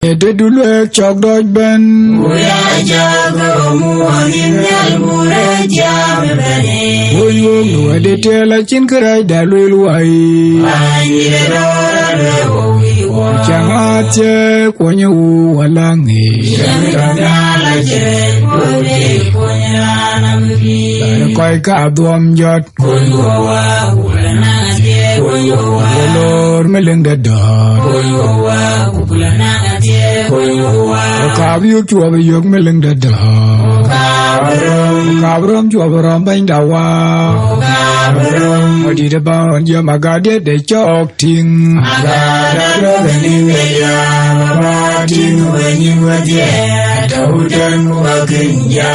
Ede dulu chok doj ben Uya jago muanim yal muraja bebane Woyong nu ede tela chin kerai dalui luai Anjir dora lewi wa Changatye kwenye uwalangi Jamtanya la jere Kode konya nambi Koi ka duam jot Kungowa Kulana ate Kungowa Lor meleng dadar Kungowa Kulana ate Kungowa Kabiyo chua biyok meleng dadar Kabrom chua barom bánh dawa Odi de ban ya magade de chok ting Agada dogani meya Mabatin wenyi wadye Tautan wakinja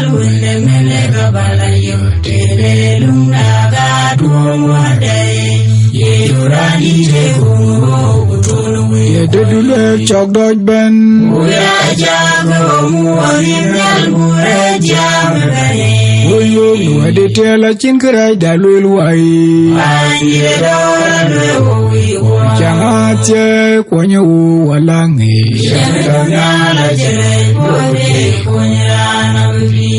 Lune mele kabala yote Lundaga tuwamadai Yedurani te kungo Utuluwe Ede dulu chok doj ben Uya jago muanim yal muraja bebane Woyong nu ede tela chin kerai dalui luai Anjir dora lewi wa Changatye kwenye uwalangi Jamtanya la jere Kode konya nambi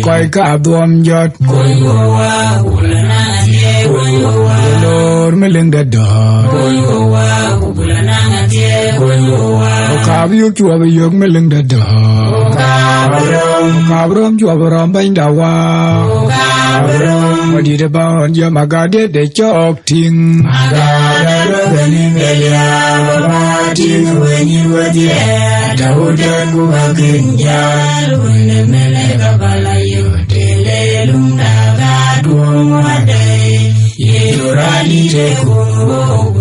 Koi ka duam jot Kungowa Kulana ate Kungowa Lor meleng dadar Kungowa Kulana ate Kungowa Kabiyo chua biyok meleng dadar Kabrom chua barom bánh dawa Odi de ban ya magade de chok ting Agada dogani meya Mabatin wenyi wadye Tautan wakinja Lune mele kabala yote Lundaga tuwamadai Yedurani te kungo